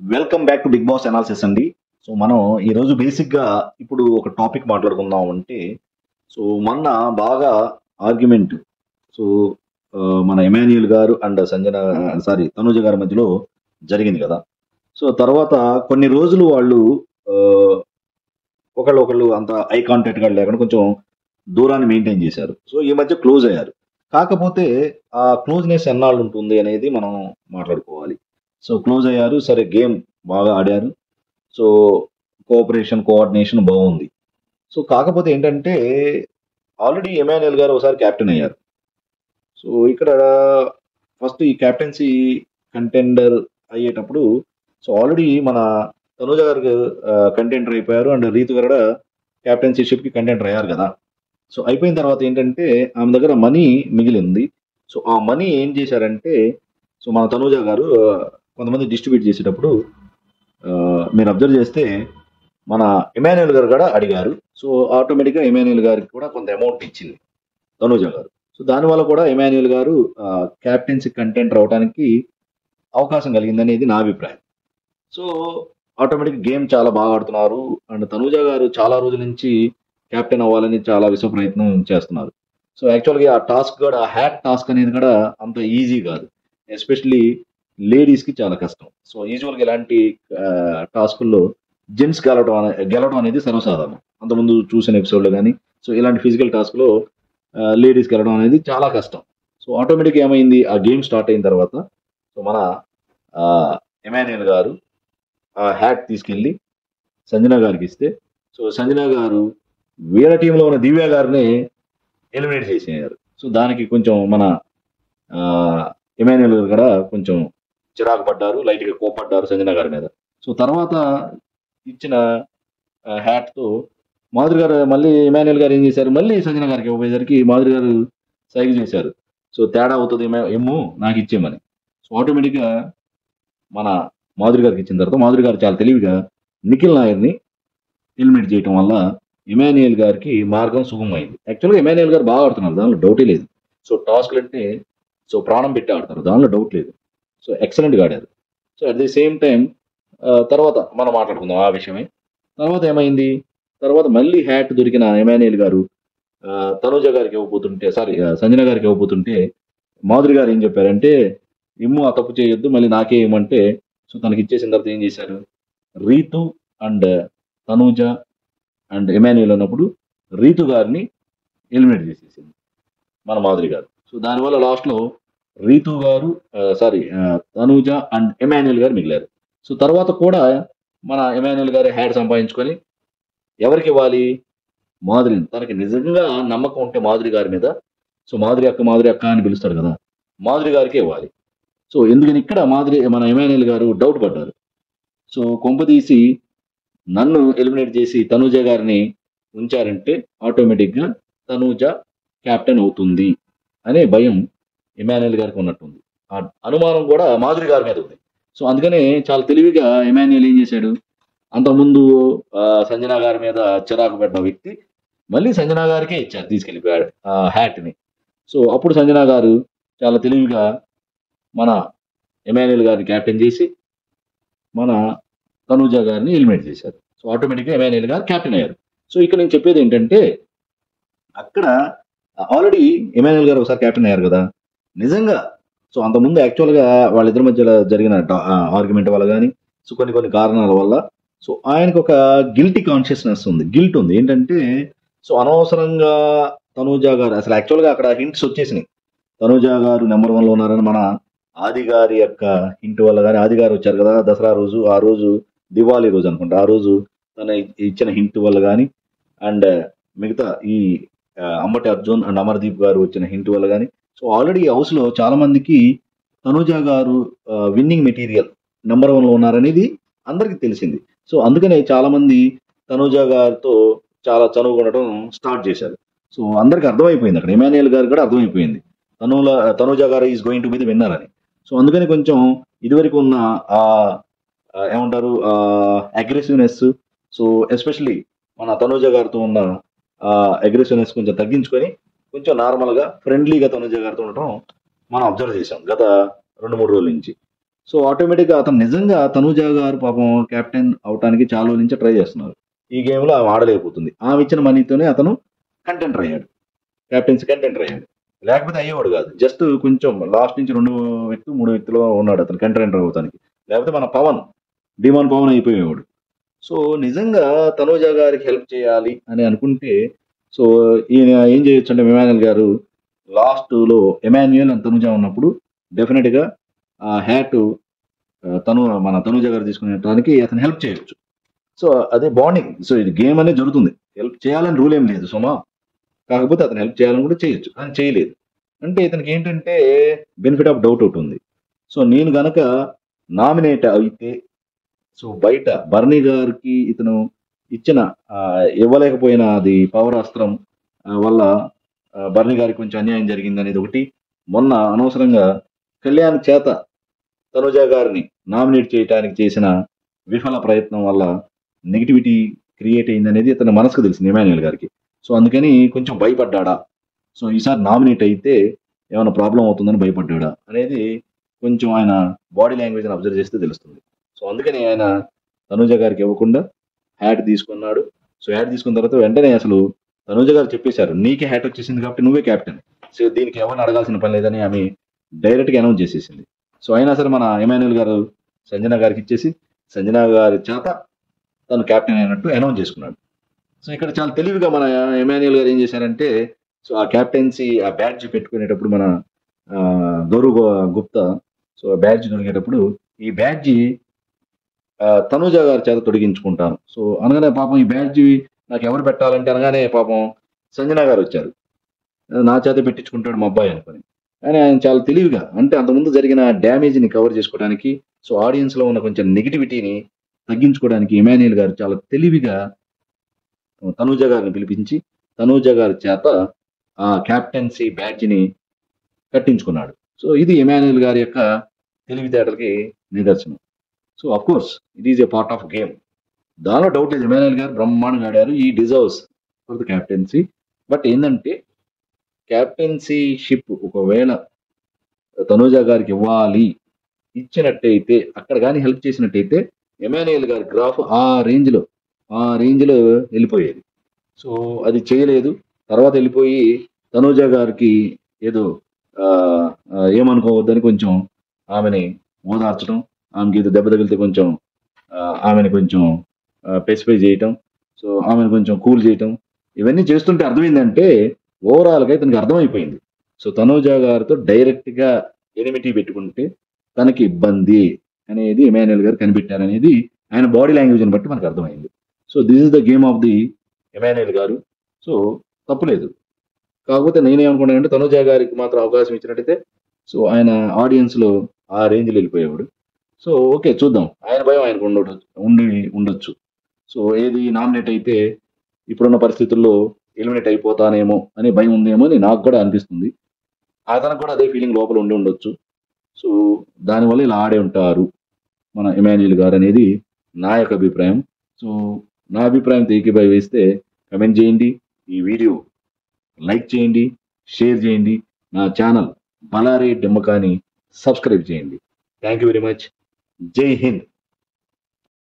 Welcome back to Bigg Boss analysis అండి. So మనం ఈరోజు బేసిక్గా ఇప్పుడు ఒక టాపిక్ మాట్లాడుకుందాం అంటే, సో మొన్న బాగా ఆర్గ్యుమెంట్. సో మన ఎమాన్యుయల్ గారు అండ్ సంజన, సారీ తనూజ గారి మధ్యలో జరిగింది కదా. సో తర్వాత కొన్ని రోజులు వాళ్ళు ఆ, ఒకళ్ళు అంత ఐ కాంటాక్ట్ గా లేకుండా కొంచెం దూరాన్ని మెయింటైన్ చేశారు. సో ఈ మధ్య క్లోజ్ అయ్యారు. కాకపోతే ఆ క్లోజ్నెస్ ఎన్నాళ్ళు ఉంటుంది అనేది మనం మాట్లాడుకోవాలి. సో క్లోజ్ అయ్యారు, సరే గేమ్ బాగా ఆడారు. సో కోఆపరేషన్ కోఆర్డినేషన్ బాగుంది. సో కాకపోతే ఏంటంటే ఆల్రెడీ ఎమాన్యుయల్ గారు ఒకసారి కెప్టెన్ అయ్యారు. సో ఇక్కడ ఫస్ట్ ఈ కెప్టెన్సీ కంటెండర్ అయ్యేటప్పుడు సో ఆల్రెడీ మన తనూజ గారు కంటెండర్ అయిపోయారు అండ్ రీతు గారు కూడా కెప్టెన్సీ షిప్ కి కంటెండర్ అయ్యారు కదా. సో అయిపోయిన తర్వాత ఏంటంటే ఆమె దగ్గర మనీ మిగిలింది. సో ఆ మనీ ఏం చేశారంటే, సో మన తనూజ గారు కొంతమంది డిస్ట్రిబ్యూట్ చేసేటప్పుడు ఆ, మీరు అబ్జర్వ్ చేస్తే మన ఎమాన్యుయల్ గారు కూడా అడిగారు. సో ఆటోమేటిక్గా ఎమాన్యుయల్ గారికి కూడా కొంత అమౌంట్ ఇచ్చింది తనూజ గారు. సో దానివల్ల కూడా ఎమాన్యుయల్ గారు క్యాప్టెన్సీ కంటెంట్ రావడానికి అవకాశం కలిగిందనేది నా అభిప్రాయం. సో ఆటోమేటిక్ గేమ్ చాలా బాగా ఆడుతున్నారు అండ్ తనూజ గారు చాలా రోజుల నుంచి కెప్టెన్ అవ్వాలని చాలా విశ్వ ప్రయత్నం చేస్తున్నారు. సో యాక్చువల్గా ఆ టాస్క్ కూడా ఆ హ్యాట్ టాస్క్ అనేది కూడా అంత ఈజీ కాదు, ఎస్పెషలీ లేడీస్ కి చాలా కష్టం. సో యూజువల్గా ఇలాంటి టాస్కుల్లో జెంట్స్ గెలవడం అనేది సర్వసాధారణం. అంతకుముందు చూసిన ఎపిసోడ్లో కానీ సో ఇలాంటి ఫిజికల్ టాస్క్లో లేడీస్ గెలవడం అనేది చాలా కష్టం. సో ఆటోమేటిక్ ఏమైంది, ఆ గేమ్ స్టార్ట్ అయిన తర్వాత సో మన ఎమాన్యుయల్ గారు ఆ హ్యాట్ తీసుకెళ్ళి సంజన గారికి ఇస్తే, సో సంజన గారు వీళ్ళ టీంలో ఉన్న దివ్య గారిని ఎలిమినేట్ చేసేయారు. సో దానికి కొంచెం మన ఎమాన్యుయల్ గారు కూడా కొంచెం చిరాకు పడ్డారు, లైట్ గా కోపడ్డారు సంజన గారి మీద. సో తర్వాత ఇచ్చిన హ్యాట్ తో మాధురి గారు మళ్ళీ ఎమాన్యుయల్ గారు ఏం చేశారు, మళ్ళీ సంజన గారికి ఇవ్వబోయేసరికి మాధురి గారు సైగ చేశారు. సో తేడా అవుతుంది ఏమో నాకు ఇచ్చేయమని. సో ఆటోమేటిక్ గా మన మాధురి గారికి ఇచ్చిన తర్వాత మాధురి గారు చాలా తెలివిగా నిఖిల్ నాయర్ని ఎలిమినేట్ చేయడం వల్ల ఎమాన్యుయల్ గారికి మార్గం సుగమమైంది. యాక్చువల్గా ఎమాన్యుయల్ గారు బాగా ఆడుతున్నారు, దానిలో డౌటే లేదు. సో టాస్క్లు అంటే సో ప్రాణం పెట్టి ఆడతారు, దానిలో డౌట్ లేదు. సో ఎక్సలెంట్గా ఆడారు. So at the same time తర్వాత మనం మాట్లాడుకుందాం ఆ విషయమే. తర్వాత ఏమైంది, తర్వాత మళ్ళీ హ్యాట్ దొరికిన ఎమాన్యుయల్ గారు తనూజ గారికి ఇవ్వబోతుంటే, సారీ సంజన గారికి ఇవ్వబోతుంటే మాధురి గారు ఏం చెప్పారంటే, ఇమ్ము ఆ తప్పు చేయొద్దు మళ్ళీ నాకే ఇవ్వమంటే, సో తనకి ఇచ్చేసిన తర్వాత ఏం చేశారు, Ritu and Tanuja and Emmanuel ఉన్నప్పుడు రీతు గారిని ఎలిమినేట్ చేసేసింది మన మాధురి గారు. సో దానివల్ల లాస్ట్లో రీతు గారు, సారీ తనూజ అండ్ ఎమాన్యుయల్ గారు మిగిలారు. సో తర్వాత కూడా మన ఎమాన్యుయల్ గారు హ్యాడ్ సంపాదించుకొని ఎవరికి ఇవ్వాలి, మాధురిని. తనకి నిజంగా నమ్మకం ఉంటే మాధురి గారి మీద, సో మాధురి అక్క అని పిలుస్తాడు కదా, మాధురి గారికి ఇవ్వాలి. సో ఎందుకని ఇక్కడ మన ఎమాన్యుయల్ గారు డౌట్ పడ్డారు. సో కొంపదీసి నన్ను ఎలిమినేట్ చేసి తనూజ గారిని ఉంచారంటే ఆటోమేటిక్గా తనూజ క్యాప్టెన్ అవుతుంది అనే భయం ఎమాన్యుయల్ గారికి ఉన్నట్టుంది. ఆ అనుమానం కూడా మాధురి గారి మీద ఉంది. సో అందుకనే చాలా తెలివిగా ఎమాన్యుయల్ ఏం చేశాడు, అంతకుముందు సంజన గారి మీద చిరాకు పడ్డ వ్యక్తి మళ్ళీ సంజన గారికే ఇచ్చారు, తీసుకెళ్ళిపోయాడు ఆ హ్యాట్ని. సో అప్పుడు సంజన గారు చాలా తెలివిగా మన ఎమాన్యుయల్ గారిని క్యాప్టెన్ చేసి మన తనూజ గారిని ఎలిమినేట్ చేశారు. సో ఆటోమేటిక్గా ఎమాన్యుయల్ గారు క్యాప్టెన్ అయ్యారు. సో ఇక్కడ నేను చెప్పేది ఏంటంటే, అక్కడ ఆల్రెడీ ఎమాన్యుయల్ గారు ఒకసారి క్యాప్టెన్ అయ్యారు కదా నిజంగా. సో అంతకుముందు యాక్చువల్గా వాళ్ళిద్దరి మధ్యలో జరిగిన ఆర్గ్యుమెంట్ వల్ల కానీ సో కొన్ని కారణాల వల్ల సో ఆయనకు ఒక గిల్టీ కాన్షియస్నెస్ ఉంది, గిల్ట్ ఉంది. ఏంటంటే సో అనవసరంగా తనూజ గారు, అసలు యాక్చువల్గా అక్కడ హింట్స్ వచ్చేసినాయి, తనూజ గారు నెంబర్ 1 లో ఉన్నారని మన ఆది గారి యొక్క హింట్ వల్ల. కానీ ఆది గారు వచ్చారు కదా దసరా రోజు, ఆ రోజు దివాళీ రోజు అనుకుంటా, ఆ రోజు తన ఇచ్చిన హింట్ వల్ల కానీ అండ్ మిగతా ఈ అంబటి అర్జున్ అండ్ అమర్దీప్ గారు వచ్చిన హింట్ వల్ల కానీ సో ఆల్రెడీ హౌస్ లో చాలా మందికి తనూజ గారు విన్నింగ్ మెటీరియల్ నెంబర్ 1 లో ఉన్నారనేది అందరికీ తెలిసింది. సో అందుకనే చాలా మంది తనూజ గారితో చాలా చనువుగా ఉండటం స్టార్ట్ చేశారు. సో అందరికి అర్థమైపోయింది, అక్కడ ఎమాన్యుయల్ గారు కూడా అర్థమైపోయింది తనూజ గారు is going to be the winner అని. సో అందుకని కొంచెం ఇదివరకు ఉన్న ఏమంటారు అగ్రెసివ్నెస్, సో ఎస్పెషలీ మన తనూజ గారితో ఉన్న అగ్రెసివ్నెస్ కొంచెం తగ్గించుకొని కొంచెం నార్మల్గా ఫ్రెండ్లీగా తనూజ గారితో ఉండటం మనం అబ్జర్వ్ చేసాం గత 2-3 రోజుల నుంచి. సో ఆటోమేటిక్గా అతను నిజంగా తనూజ గారు పాపం కెప్టెన్ అవటానికి చాలా రోజుల నుంచి ట్రై చేస్తున్నారు. ఈ గేమ్లో ఆమె ఆడలేకపోతుంది. ఆమె ఇచ్చిన మనీతోనే అతను కంటెంటర్ అయ్యాడు, కెప్టెన్సీ కంటెంటర్ అయ్యాడు. లేకపోతే అయ్యేవాడు కాదు. జస్ట్ కొంచెం లాస్ట్ నుంచి 2 వ్యక్తులు 3 వ్యక్తులు ఉన్నాడు అతను కంటెంటర్ అవటానికి. లేకపోతే మన డిమాన్ పవన్ అయిపోయేవాడు. సో నిజంగా తనూజ గారికి హెల్ప్ చేయాలి అని అనుకుంటే, సో ఈయన ఏం చేయొచ్చు అంటే ఎమాన్యుయల్ గారు లాస్ట్లో ఎమాన్యుయల్ అండ్ తనూజ ఉన్నప్పుడు డెఫినెట్గా ఆ హ్యాట్ మన తనూజ గారు తీసుకునేటానికి అతను హెల్ప్ చేయొచ్చు. సో అదే బాండింగ్. సో ఇది గేమ్ అనేది జరుగుతుంది, హెల్ప్ చేయాలని రూల్ ఏం లేదు సుమా. కాకపోతే అతను హెల్ప్ చేయాలని కూడా చేయొచ్చు, కానీ చేయలేదు. అంటే ఇతనికి ఏంటంటే బెనిఫిట్ ఆఫ్ డౌట్ ఒకటి ఉంది. సో నేను గనక నామినేట్ అయితే, సో బయట బర్నీ గారికి ఇతను ఇచ్చిన ఇవ్వలేకపోయిన అది పవర్ అస్త్రం వల్ల బర్నీ గారికి కొంచెం అన్యాయం జరిగింది అనేది ఒకటి. మొన్న అనవసరంగా కళ్యాణ్ చేత తనుజ గారిని నామినేట్ చేయడానికి చేసిన విఫల ప్రయత్నం వల్ల నెగిటివిటీ క్రియేట్ అయింది అనేది ఇతని మనసుకు తెలిసింది ఎమాన్యుయల్ గారికి. సో అందుకని కొంచెం భయపడ్డా. సో ఈసారి నామినేట్ అయితే ఏమైనా ప్రాబ్లం అవుతుందని భయపడ్డా అనేది కొంచెం ఆయన బాడీ లాంగ్వేజ్ని అబ్జర్వ్ చేస్తే తెలుస్తుంది. సో అందుకని ఆయన తనూజ గారికి ఇవ్వకుండా హ్యాట్ తీసుకున్నాడు. సో హ్యాట్ తీసుకున్న తర్వాత వెంటనే అసలు తనూజ గారు చెప్పేశారు, నీకే హ్యాట్ వచ్చేసింది కాబట్టి నువ్వే క్యాప్టెన్, సో దీనికి ఎవరిని అడగాల్సిన పని లేదని ఆమె డైరెక్ట్గా అనౌన్స్ చేసేసింది. సో అయినా సరే మన ఎమాన్యుయల్ గారు సంజన గారికి ఇచ్చేసి సంజన గారి చేత తను క్యాప్టెన్ అయినట్టు అనౌన్స్ చేసుకున్నాడు. సో ఇక్కడ చాలా తెలివిగా మన ఎమాన్యుయల్ గారు ఏం చేశారంటే, సో ఆ క్యాప్టెన్సీ ఆ బ్యాడ్జ్ పెట్టుకునేటప్పుడు మన గౌరవ్ గుప్తా సో బ్యాడ్జ్ దొరికేటప్పుడు ఈ బ్యాడ్జి తనూజ గారి చేత తొడిగించుకుంటాను. సో అనగానే పాపం ఈ బ్యాడ్జి నాకు ఎవరు పెట్టాలంటే అనగానే పాపం సంజన గారు వచ్చారు, నా చేత పెట్టించుకుంటాడు మా అబ్బాయి అనుకుని. కానీ ఆయన చాలా తెలివిగా, అంటే అంతకుముందు జరిగిన డ్యామేజ్ని కవర్ చేసుకోవడానికి, సో ఆడియన్స్లో ఉన్న కొంచెం నెగిటివిటీని తగ్గించుకోవడానికి ఎమాన్యుయల్ గారు చాలా తెలివిగా తనూజ గారిని పిలిపించి తనూజ గారి చేత ఆ క్యాప్టెన్సీ బ్యాడ్జ్ని కట్టించుకున్నాడు. సో ఇది ఎమాన్యుయల్ గారి యొక్క తెలివితేటలకి నిదర్శనం. So of course it is a part of game, దానిలో డౌట్ లేదు. ఎమాన్యుయల్ గారు బ్రహ్మాండంగా ఆడారు, ఈ deserves for the captaincy. But ఏంటంటే క్యాప్టెన్సీషిప్ ఒకవేళ తనూజ గారికి ఇచ్చినట్టయితే, అక్కడ కానీ హెల్ప్ చేసినట్టయితే ఎమాన్యుయల్ గారి గ్రాఫ్ ఆ రేంజ్లో వెళ్ళిపోయేది. సో అది చేయలేదు. తర్వాత వెళ్ళిపోయి తనూజ గారికి ఏదో ఏమనుకోవద్దని కొంచెం ఆమెని ఓదార్చడం, ఆమెకి ఏదో దెబ్బ తగిలితే కొంచెం ఆమెను కొంచెం పెసిఫై చేయటం, సో ఆమెను కొంచెం కూల్ చేయటం, ఇవన్నీ చేస్తుంటే అర్థమైందంటే ఓవరాల్గా ఇతనికి అర్థమైపోయింది. సో తనూజ గారితో డైరెక్ట్గా ఎనిమిటీ పెట్టుకుంటే తనకి ఇబ్బంది అనేది ఎమాన్యుయల్ గారు కనిపెట్టారనేది ఆయన బాడీ లాంగ్వేజ్ని బట్టి మనకు అర్థమైంది. So this is the game of the Emmanuel గారు. సో తప్పులేదు. కాకపోతే నేనేమనుకున్నానంటే తనూజ గారికి మాత్రం అవకాశం ఇచ్చినట్టయితే సో ఆయన ఆడియన్స్లో ఆ రేంజ్లో వెళ్ళిపోయేవాడు. సో ఓకే, చూద్దాం, ఆయన భయం ఆయనకు ఉండొచ్చు. సో ఏది నామినేట్ అయితే ఇప్పుడున్న పరిస్థితుల్లో ఎలిమినేట్ అయిపోతానేమో అనే భయం ఉందేమో అని నాకు కూడా అనిపిస్తుంది. అతనికి కూడా అదే ఫీలింగ్ లోపల ఉండొచ్చు. సో దానివల్ల ఇలా ఆడే ఉంటారు మన ఎమాన్యుయల్ గారు అనేది నా యొక్క అభిప్రాయం. సో నా అభిప్రాయంతో ఏకీభవిస్తే కమెంట్ చేయండి, ఈ వీడియో లైక్ చేయండి, షేర్ చేయండి, నా ఛానల్ బలారే డెమ్మకాని సబ్స్క్రైబ్ చేయండి. Thank you very much. జై హింద్.